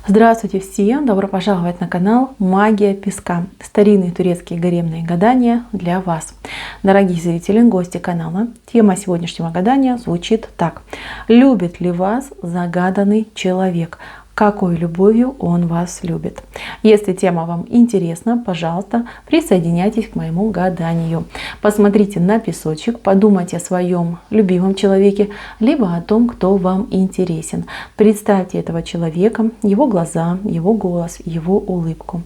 Здравствуйте всем! Добро пожаловать на канал Магия Песка. Старинные турецкие гаремные гадания для вас. Дорогие зрители, гости канала, тема сегодняшнего гадания звучит так. Любит ли вас загаданный человек? Какой любовью он вас любит? Если тема вам интересна, пожалуйста, присоединяйтесь к моему гаданию. Посмотрите на песочек, подумайте о своем любимом человеке, либо о том, кто вам интересен. Представьте этого человека, его глаза, его голос, его улыбку.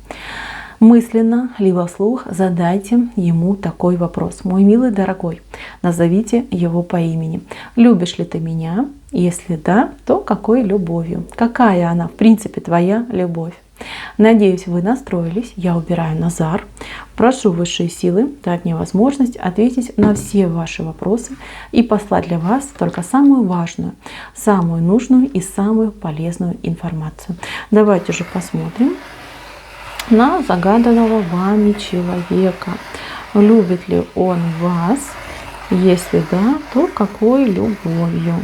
Мысленно, либо вслух задайте ему такой вопрос. Мой милый дорогой, назовите его по имени. Любишь ли ты меня? Если да, то какой любовью? Какая она, в принципе, твоя любовь? Надеюсь, вы настроились. Я убираю Назар. Прошу высшие силы дать мне возможность ответить на все ваши вопросы и послать для вас только самую важную, самую нужную и самую полезную информацию. Давайте же посмотрим на загаданного вами человека. Любит ли он вас? Если да, то какой любовью?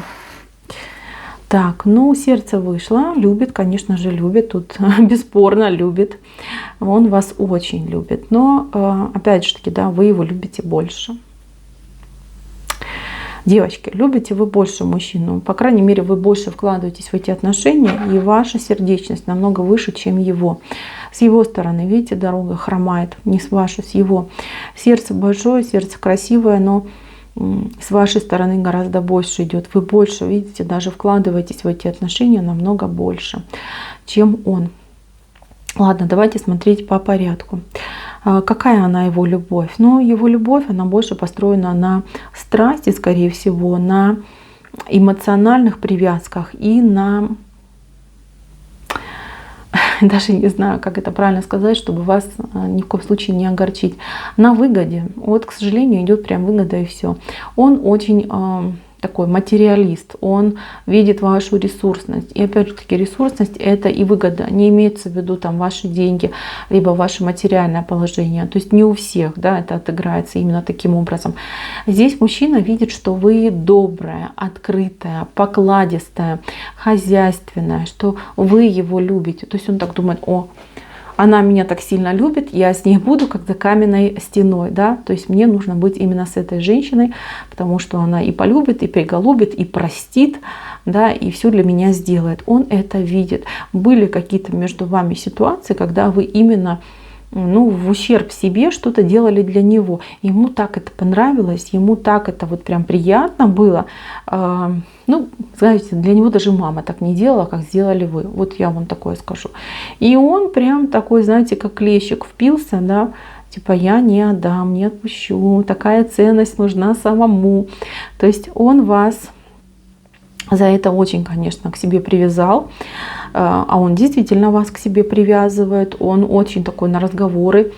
Так, сердце вышло. Любит, конечно же, любит. Тут бесспорно любит. Он вас очень любит. Но, опять же таки, да, вы его любите больше. Девочки, любите вы больше мужчину, по крайней мере, вы больше вкладываетесь в эти отношения, и ваша сердечность намного выше, чем его. С его стороны, видите, дорога хромает, не с вашей, с его. Сердце большое, сердце красивое, но с вашей стороны гораздо больше идет. Вы больше, видите, даже вкладываетесь в эти отношения намного больше, чем он. Ладно, давайте смотреть по порядку. Какая она, его любовь? Его любовь, она больше построена на страсти, скорее всего, на эмоциональных привязках и на... Даже не знаю, как это правильно сказать, чтобы вас ни в коем случае не огорчить. На выгоде. Вот, к сожалению, идет прям выгода и все. Он очень... такой материалист, он видит вашу ресурсность. И опять же таки, ресурсность это и выгода. Не имеется в виду там ваши деньги, либо ваше материальное положение. То есть не у всех, да, это отыграется именно таким образом. Здесь мужчина видит, что вы добрая, открытая, покладистая, хозяйственная, что вы его любите. То есть он так думает: о, она меня так сильно любит, я с ней буду как за каменной стеной, да, то есть мне нужно быть именно с этой женщиной, потому что она и полюбит, и приголубит, и простит, да, и все для меня сделает. Он это видит. Были какие-то между вами ситуации, когда вы именно в ущерб себе что-то делали для него. Ему так это понравилось, ему так это вот прям приятно было. Знаете, для него даже мама так не делала, как сделали вы. Вот я вам такое скажу. И он прям такой, знаете, как клещик впился, да, типа я не отдам, не отпущу, такая ценность нужна самому. То есть он вас за это очень, конечно, к себе привязал. А он действительно вас к себе привязывает, он очень такой на разговоры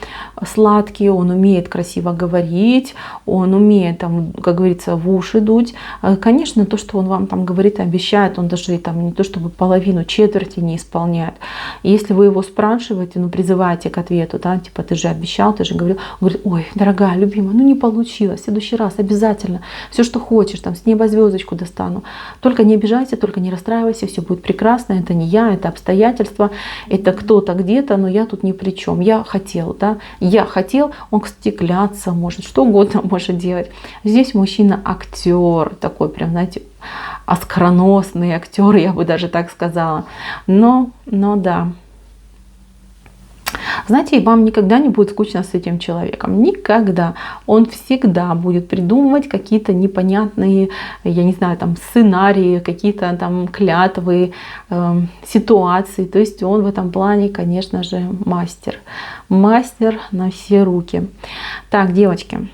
сладкий, он умеет красиво говорить, он умеет, там, как говорится, в уши дуть. Конечно, то, что он вам там говорит, обещает, он даже там не то чтобы половину, четверти не исполняет. И если вы его спрашиваете, призываете к ответу, да, типа ты же обещал, ты же говорил, он говорит: ой, дорогая, любимая, не получилось, в следующий раз обязательно, все, что хочешь, там с неба звездочку достану. Только не обижайся, только не расстраивайся, все будет прекрасно, это не я, это обстоятельства, это кто-то где-то, но я тут ни при чем. Я хотел, да, я хотел, он, кстати, кляться может, что угодно может делать. Здесь мужчина актер, такой прям, знаете, оскароносный актер, я бы даже так сказала. Но да. Знаете, вам никогда не будет скучно с этим человеком. Никогда. Он всегда будет придумывать какие-то непонятные, я не знаю, там сценарии, какие-то там клятвы, ситуации. То есть он в этом плане, конечно же, мастер. Мастер на все руки. Так, девочки.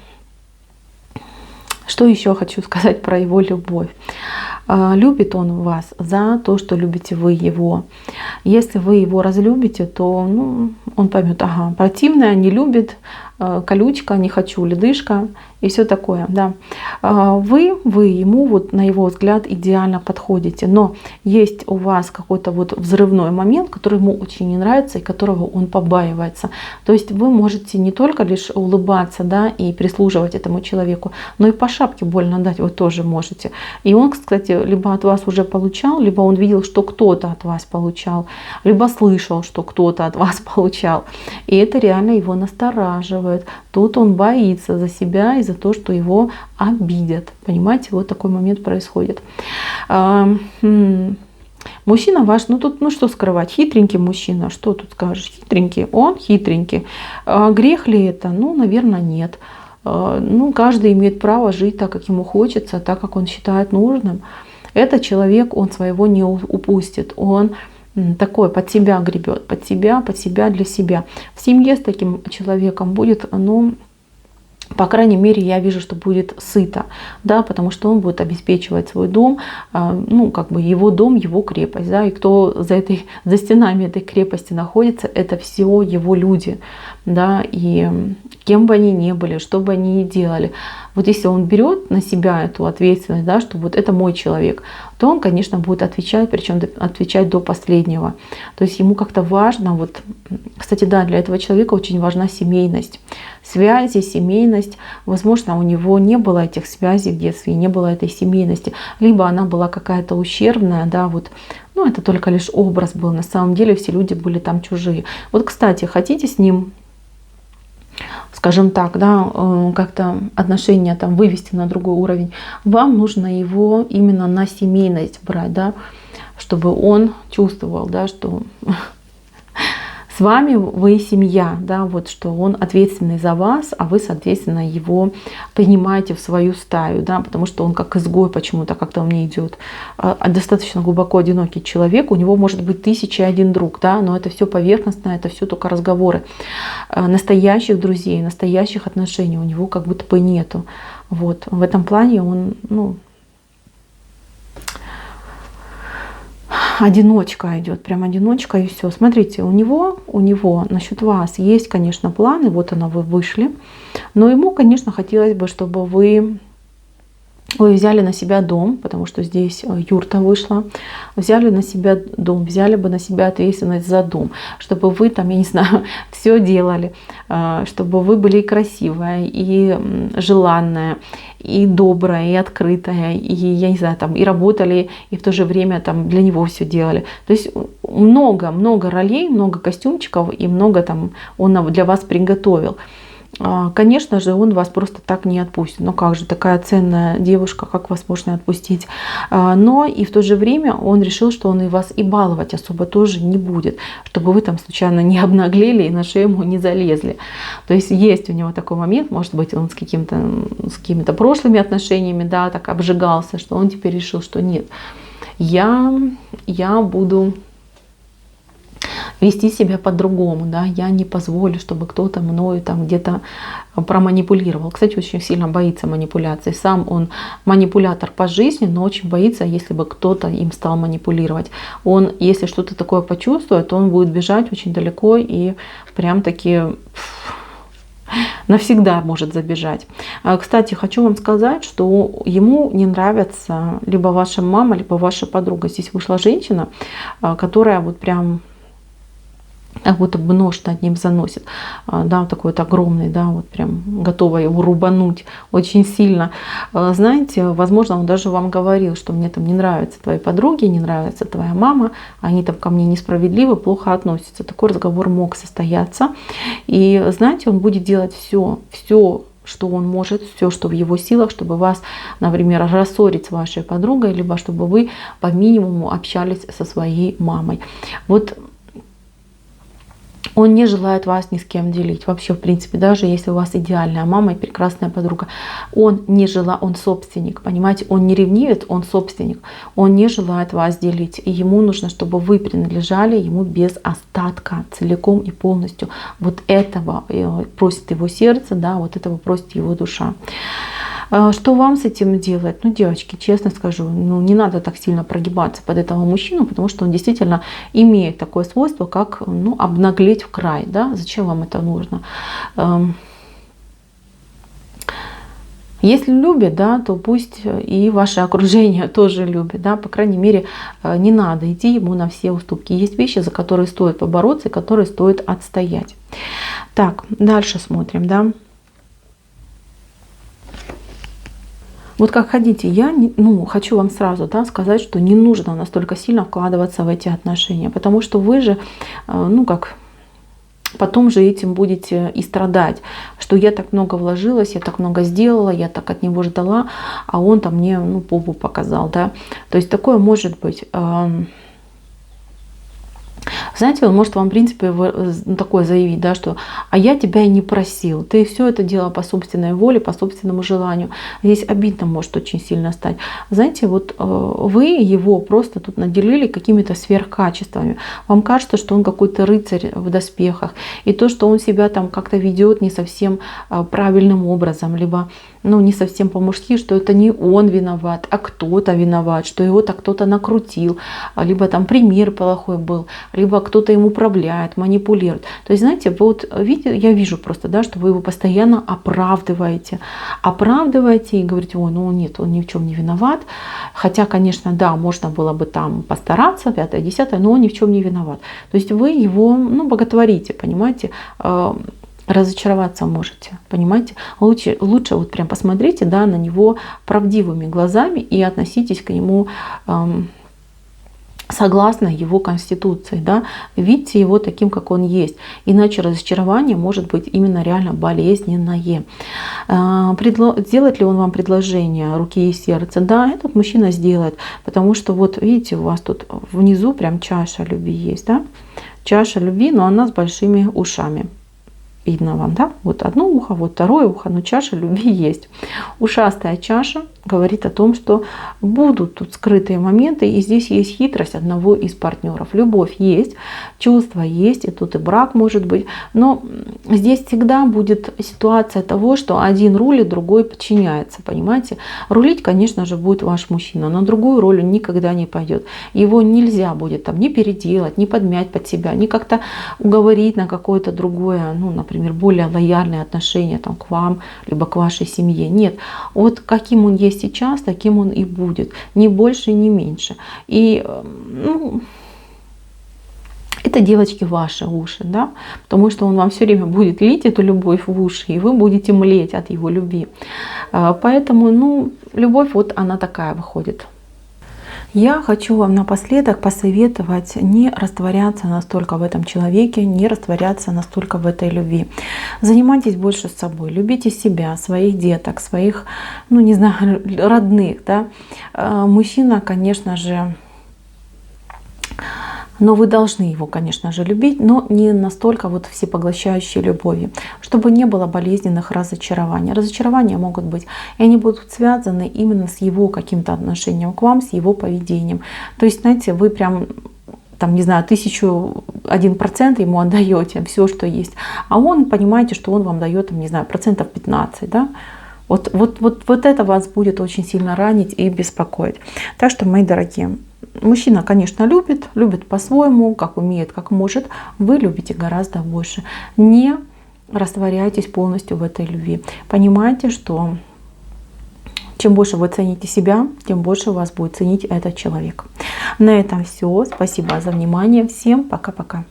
Что еще хочу сказать про его любовь? Любит он вас за то, что любите вы его. Если вы его разлюбите, то он поймет: ага, противная, не любит, колючка, не хочу, ледышка и все такое, да. Вы ему вот на его взгляд идеально подходите, но есть у вас какой-то вот взрывной момент, который ему очень не нравится и которого он побаивается. То есть вы можете не только лишь улыбаться, да, и прислуживать этому человеку, но и по шапке больно дать вы тоже можете. И он, кстати, либо от вас уже получал, либо он видел, что кто-то от вас получал, либо слышал, что кто-то от вас получал. И это реально его настораживает. Тут он боится за себя и за то, что его обидят. Понимаете, вот такой момент происходит. Мужчина ваш, ну тут, ну что скрывать, хитренький мужчина, что тут скажешь, хитренький, он хитренький. Грех ли это? Ну, наверное, нет. Ну, каждый имеет право жить так, как ему хочется, так, как он считает нужным. Этот человек, он своего не упустит, он такой под себя гребет, под себя, для себя. В семье с таким человеком будет, ну, по крайней мере, я вижу, что будет сыто, да, потому что он будет обеспечивать свой дом, ну, как бы его дом, его крепость, да, и кто за стенами этой крепости находится, это все его люди, да, и кем бы они ни были, что бы они ни делали. Вот если он берет на себя эту ответственность, да, что вот это мой человек, то он, конечно, будет отвечать, причем отвечать до последнего. То есть ему как-то важно, вот, кстати, да, для этого человека очень важна семейность, связи, семейность. Возможно, у него не было этих связей в детстве, не было этой семейности, либо она была какая-то ущербная, да, вот. Ну, это только лишь образ был. На самом деле все люди были там чужие. Вот, кстати, хотите с ним, скажем так, да, как-то отношения там вывести на другой уровень, вам нужно его именно на семейность брать, да, чтобы он чувствовал, да, что с вами вы семья, да, вот что он ответственный за вас, а вы, соответственно, его принимаете в свою стаю, да, потому что он как изгой почему-то как-то мне идет. Достаточно глубоко одинокий человек, у него может быть 1001 друг, да, но это все поверхностно, это все только разговоры. Настоящих друзей, настоящих отношений у него как будто бы нету. Вот. В этом плане он, ну, одиночка идет, прям одиночка и все. Смотрите, у него насчет вас есть, конечно, планы, вот оно, вы вышли, но ему, конечно, хотелось бы, чтобы вы взяли на себя дом, потому что здесь юрта вышла, взяли на себя дом, взяли бы на себя ответственность за дом, чтобы вы там, я не знаю, все делали, чтобы вы были и красивая, и желанная, и добрая, и открытая, и, я не знаю, там, и работали, и в то же время там для него все делали. То есть много ролей, много костюмчиков, и много там он для вас приготовил. Конечно же, он вас просто так не отпустит. Ну как же, такая ценная девушка, как вас можно отпустить? Но и в то же время он решил, что он и вас и баловать особо тоже не будет, чтобы вы там случайно не обнаглели и на шею ему не залезли. То есть есть у него такой момент, может быть, он с какими-то прошлыми отношениями, да, так обжигался, что он теперь решил, что нет, я буду вести себя по-другому, да, я не позволю, чтобы кто-то мною там где-то проманипулировал. Кстати, очень сильно боится манипуляции. Сам он манипулятор по жизни, но очень боится, если бы кто-то им стал манипулировать. Он, если что-то такое почувствует, то он будет бежать очень далеко и прям таки навсегда может забежать. Кстати, хочу вам сказать, что ему не нравится либо ваша мама, либо ваша подруга. Здесь вышла женщина, которая вот прям как будто бы нож над ним заносит, да, такой вот огромный, да, вот прям готова его рубануть очень сильно. Знаете, возможно, он даже вам говорил, что мне там не нравятся твои подруги, не нравится твоя мама, они там ко мне несправедливы, плохо относятся. Такой разговор мог состояться. И знаете, он будет делать все, что он может, все, что в его силах, чтобы вас, например, рассорить с вашей подругой, либо чтобы вы по минимуму общались со своей мамой. Вот он не желает вас ни с кем делить. Вообще, в принципе, даже если у вас идеальная мама и прекрасная подруга, он собственник, понимаете, он не ревнивец, он собственник. Он не желает вас делить. И ему нужно, чтобы вы принадлежали ему без остатка, целиком и полностью. Вот этого просит его сердце, да, вот этого просит его душа. Что вам с этим делать? Ну, девочки, честно скажу, ну, не надо так сильно прогибаться под этого мужчину, потому что он действительно имеет такое свойство, как, ну, обнаглеть в край, да? Зачем вам это нужно? Если любит, да, то пусть и ваше окружение тоже любит, да, по крайней мере, не надо идти ему на все уступки. Есть вещи, за которые стоит побороться и которые стоит отстоять. Так, дальше смотрим, да. Вот как хотите, я хочу вам сразу, да, сказать, что не нужно настолько сильно вкладываться в эти отношения, потому что вы же, потом же этим будете и страдать, что я так много вложилась, я так много сделала, я так от него ждала, а он там мне попу показал, да. То есть такое может быть. Знаете, он может вам, в принципе, такое заявить, да, что «а я тебя и не просил, ты все это делала по собственной воле, по собственному желанию». Здесь обидно может очень сильно стать. Знаете, вот вы его просто тут наделили какими-то сверхкачествами. Вам кажется, что он какой-то рыцарь в доспехах, и то, что он себя там как-то ведет не совсем правильным образом, либо не совсем по-мужски, что это не он виноват, а кто-то виноват, что его так кто-то накрутил, либо там пример плохой был, либо кто-то им управляет, манипулирует. То есть, знаете, вот видите, я вижу просто, да, что вы его постоянно оправдываете и говорите: ой, нет, он ни в чем не виноват. Хотя, конечно, да, можно было бы там постараться, 5-10, но он ни в чем не виноват. То есть вы его, боготворите, понимаете, разочароваться можете, понимаете? Лучше вот прям посмотрите, да, на него правдивыми глазами и относитесь к нему согласно его конституции, да, видите его таким, как он есть. Иначе разочарование может быть именно реально болезненное. Сделает ли он вам предложение руки и сердца? Да, этот мужчина сделает, потому что вот видите, у вас тут внизу прям чаша любви есть, да? Чаша любви, но она с большими ушами. Видно вам, да? Вот одно ухо, вот второе ухо, но чаша любви есть. Ушастая чаша говорит о том, что будут тут скрытые моменты, и здесь есть хитрость одного из партнеров. Любовь есть, чувства есть, и тут и брак может быть, но здесь всегда будет ситуация того, что один рулит, другой подчиняется, понимаете? Рулить, конечно же, будет ваш мужчина, но другую роль он никогда не пойдет. Его нельзя будет там ни переделать, ни подмять под себя, ни как-то уговорить на какое-то другое, например, более лояльное отношение там, к вам, либо к вашей семье. Нет, вот каким он есть сейчас, таким он и будет. Ни больше, ни меньше. И это, девочки, ваши уши, да, потому что он вам все время будет лить эту любовь в уши, и вы будете млеть от его любви. Поэтому, любовь вот она такая выходит. Я хочу вам напоследок посоветовать не растворяться настолько в этом человеке, не растворяться настолько в этой любви. Занимайтесь больше собой, любите себя, своих деток, своих, родных, да. Мужчина, конечно же, но вы должны его, конечно же, любить, но не настолько вот всепоглощающей любовью, чтобы не было болезненных разочарований. Разочарования могут быть, и они будут связаны именно с его каким-то отношением к вам, с его поведением. То есть, знаете, вы прям, 1001% ему отдаете все, что есть, а он, понимаете, что он вам дает, 15%, да? Вот это вас будет очень сильно ранить и беспокоить. Так что, мои дорогие, мужчина, конечно, любит по-своему, как умеет, как может. Вы любите гораздо больше. Не растворяйтесь полностью в этой любви. Понимайте, что чем больше вы цените себя, тем больше вас будет ценить этот человек. На этом все. Спасибо за внимание. Всем пока-пока.